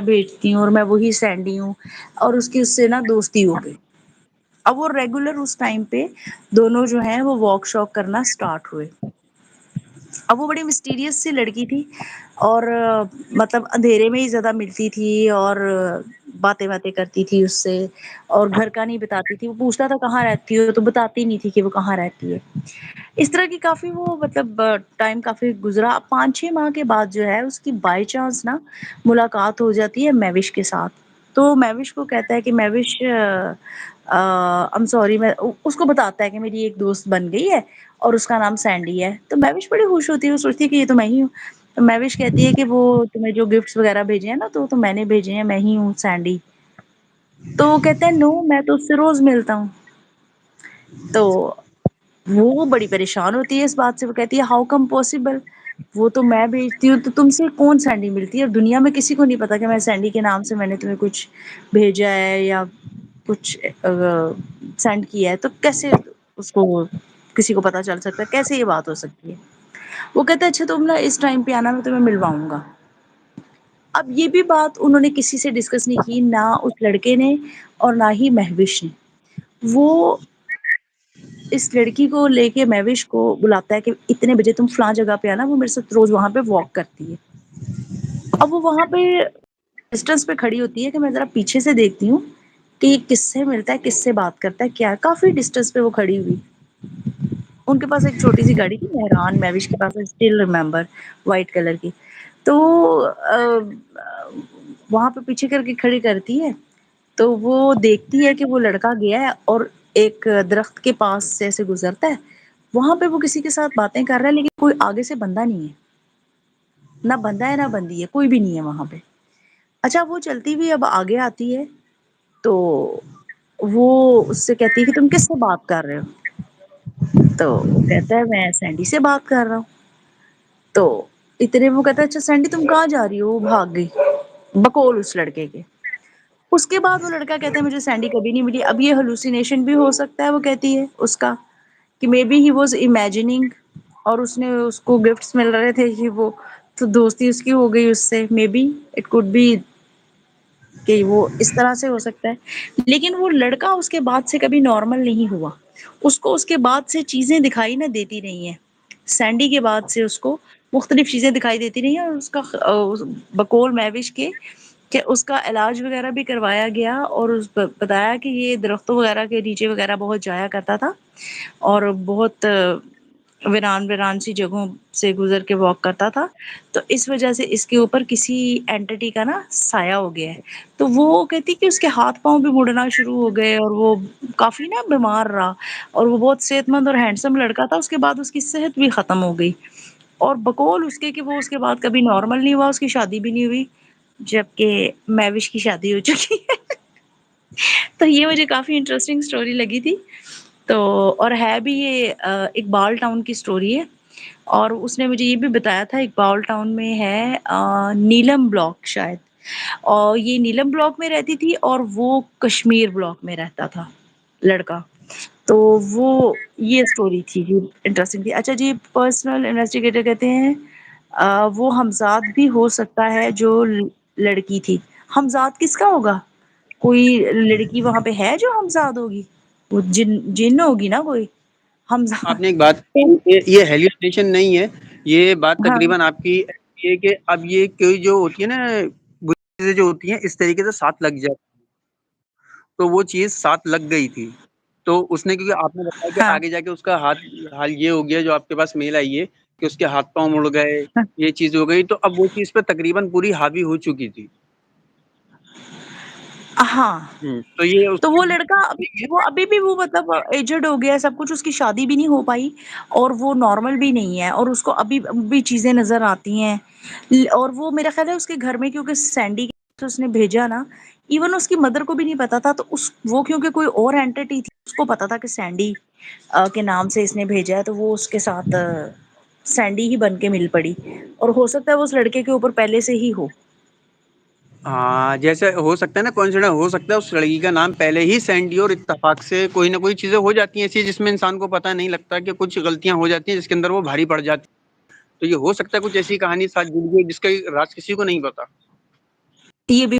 بھیجتی ہوں اور میں وہی سینڈی ہوں، اور اس کی اس سے نا دوستی ہو گئی۔ اب وہ ریگولر اس ٹائم پہ دونوں جو ہیں وہ واک شاک کرنا سٹارٹ ہوئے۔ اب وہ بڑی مسٹیریس سی لڑکی تھی، اور مطلب اندھیرے میں ہی زیادہ ملتی تھی، اور باتیں کرتی تھی اس سے، اور گھر کا نہیں بتاتی تھی۔ وہ پوچھتا تھا کہاں رہتی ہو، تو بتاتی نہیں تھی کہ وہ کہاں رہتی ہے۔ اس طرح کی کافی وہ مطلب ٹائم کافی گزرا۔ 5-6 ماہ کے بعد جو ہے اس کی بائی چانس نا ملاقات ہو جاتی ہے مہوش کے ساتھ۔ تو مہوش کو کہتا ہے کہ مہوش ایم سوری، میں اس کو بتاتا ہے کہ میری ایک دوست بن گئی ہے اور اس کا نام سینڈی ہے۔ تو مہوش بڑی خوش ہوتی ہے، وہ سوچتی ہے کہ یہ تو میں ہی ہوں۔ تو مہوش کہتی ہے کہ وہ تمہیں جو گفٹس وغیرہ بھیجے ہیں نا تو میں نے بھیجے ہیں، میں ہی ہوں سینڈی۔ تو وہ کہتے ہیں نو، میں تو اس سے روز ملتا ہوں۔ تو وہ بڑی پریشان ہوتی ہے اس بات سے، وہ کہتی ہے ہاؤ کم پاسبل، وہ تو میں بھیجتی ہوں تو تم سے کون سینڈی ملتی ہے، اور دنیا میں کسی کو نہیں پتا کہ میں سینڈی کے نام سے میں نے تمہیں کچھ بھیجا ہے یا کچھ سینڈ کیا ہے، تو کیسے اس کو کسی کو پتا چل سکتا ہے، کیسے یہ بات ہو سکتی ہے۔ وہ کہتا ہے اچھا تم نا اس ٹائم پہ آنا، میں تمہیں ملواؤں گا۔ اب یہ بھی بات انہوں نے کسی سے ڈسکس نہیں کی، نہ اس لڑکے نے اور نہ ہی مہوش نے۔ وہ اس لڑکی کو لے کے مہوش کو بلاتا ہے کہ اتنے بجے تم فلاں جگہ پہ آنا، وہ میرے ساتھ روز وہاں پہ واک کرتی ہے۔ اب وہ وہاں پہ ڈسٹینس پہ کھڑی ہوتی ہے کہ میں ذرا پیچھے سے دیکھتی ہوں کہ یہ کس سے ملتا ہے، کس سے بات کرتا ہے، کیا ہے۔ کافی ڈسٹینس پہ وہ کھڑی ہوئی، ان کے پاس ایک چھوٹی سی گاڑی تھی مہران، مہوش کے پاس اسٹل ریمبر، وائٹ کلر کی۔ تو وہاں پہ پیچھے کر کے کھڑی کرتی ہے، تو وہ دیکھتی ہے کہ وہ لڑکا گیا ہے اور ایک درخت کے پاس سے ایسے گزرتا ہے۔ وہاں پہ وہ کسی کے ساتھ باتیں کر رہا ہے، لیکن کوئی آگے سے بندہ نہیں ہے، نہ بندہ ہے نہ بندی ہے، کوئی بھی نہیں ہے وہاں پہ۔ اچھا وہ چلتی ہوئی اب آگے آتی ہے، تو وہ اس سے کہتی ہے کہ تم کس سے بات کر رہے ہو؟ تو وہ کہتا ہے میں سینڈی سے بات کر رہا ہوں۔ تو اتنے وہ کہتا ہے اچھا سینڈی تم کہاں جا رہی ہو؟ وہ بھاگ گئی بقول اس لڑکے کے۔ اس کے بعد وہ لڑکا کہتا ہے مجھے سینڈی کبھی نہیں ملی۔ اب یہ ہلوسینیشن بھی ہو سکتا ہے، وہ کہتی ہے اس کا، کہ maybe he was imagining, اور اس نے اس کو گفٹس مل رہے تھے کہ وہ تو دوستی اس کی ہو گئی اس سے، maybe it could be کہ وہ اس طرح سے ہو سکتا ہے۔ لیکن وہ لڑکا اس کے بعد سے کبھی نارمل نہیں ہوا، اس کو اس کے بعد سے چیزیں دکھائی نہ دیتی رہی ہیں۔ سینڈی کے بعد سے اس کو مختلف چیزیں دکھائی دیتی رہی ہیں، اور اس کا بقول مہوش کے کہ اس کا علاج وغیرہ بھی کروایا گیا، اور بتایا کہ یہ درختوں وغیرہ کے نیچے وغیرہ بہت جایا کرتا تھا، اور بہت ویران سی جگہوں سے گزر کے واک کرتا تھا، تو اس وجہ سے اس کے اوپر کسی اینٹی کا نا سایہ ہو گیا ہے۔ تو وہ کہتی کہ اس کے ہاتھ پاؤں بھی مڑنا شروع ہو گئے، اور وہ کافی نا بیمار رہا، اور وہ بہت صحت مند اور ہینڈسم لڑکا تھا۔ اس کے بعد اس کی صحت بھی ختم ہو گئی، اور بقول اس کے کہ وہ اس کے بعد کبھی نارمل نہیں ہوا، اس کی شادی بھی نہیں ہوئی، جبکہ مہوش کی شادی ہو چکی ہے۔ تو یہ مجھے کافی انٹرسٹنگ سٹوری لگی تھی۔ تو اور ہے بھی یہ اقبال ٹاؤن کی سٹوری ہے، اور اس نے مجھے یہ بھی بتایا تھا اقبال ٹاؤن میں ہے نیلم بلاک شاید، اور یہ نیلم بلاک میں رہتی تھی اور وہ کشمیر بلاک میں رہتا تھا لڑکا۔ تو وہ یہ سٹوری تھی جو انٹرسٹنگ تھی۔ اچھا جی، پرسنل انویسٹیگیٹر کہتے ہیں وہ حمزاد بھی ہو سکتا ہے جو لڑکی تھی۔ حمزاد کس کا ہوگا؟ کوئی لڑکی وہاں پہ ہے جو حمزاد ہوگی؟ وہ جن ہوگی نا کوئی آپ حمزاد۔ نے ایک بات کہ یہ ہیلوسینیشن نہیں ہے، یہ بات ہاں تقریباً آپ کی یہ کہ اب یہ کوئی جو ہوتی ہے نا بری چیزیں جو ہوتی ہیں اس طریقے سے ساتھ لگ جاتی، تو وہ چیز ساتھ لگ گئی تھی۔ تو اس نے، کیونکہ آپ نے بتایا کہ ہاں آگے جا کے اس کا حال یہ ہو گیا جو آپ کے پاس میل آئی ہے کہ اس کے ہاتھ پاؤں مڑ گئے، یہ چیز ہو گئی، تو اب وہ چیز پہ تقریباً پوری حاوی ہو چکی تھی۔ ہاں۔ تو یہ اس تو کا وہ لڑکا وہ ابھی بھی وہ مطلب ایجڈ ہو گیا سب کچھ، اس کی شادی بھی نہیں ہو پائی، اور وہ نارمل بھی نہیں ہے، اور اس کو ابھی بھی چیزیں نظر آتی ہیں۔ اور وہ میرا خیال ہے اس کے گھر میں، کیونکہ سینڈی اس نے بھیجا نا، ایون اس کی مدر کو بھی نہیں پتا تھا، تو وہ کیونکہ کوئی اور اینٹی تھی، اس کو پتا تھا کہ سینڈی کے نام سے اس نے بھیجا ہے، تو وہ اس کے ساتھ سینڈی ہی بن کے مل پڑی، اور ہو سکتا ہے وہ اس لڑکے کے اوپر پہلے سے ہی ہو۔ ہاں، جیسے ہو سکتا ہے نا، کوئنسیڈنس ہو سکتا ہے اس لڑکی کا نام پہلے ہی سینڈی، اور اتفاق سے کوئی نہ کوئی چیزیں ہو جاتی ہیں ایسی جس میں انسان کو پتہ نہیں لگتا، کہ کچھ غلطیاں ہو جاتی ہیں جس کے اندر وہ بھاری پڑ جاتی ہیں۔ تو یہ ہو سکتا ہے کچھ ایسی کہانی ساتھ جڑ گئی جس کا راز کسی کو نہیں پتا۔ یہ بھی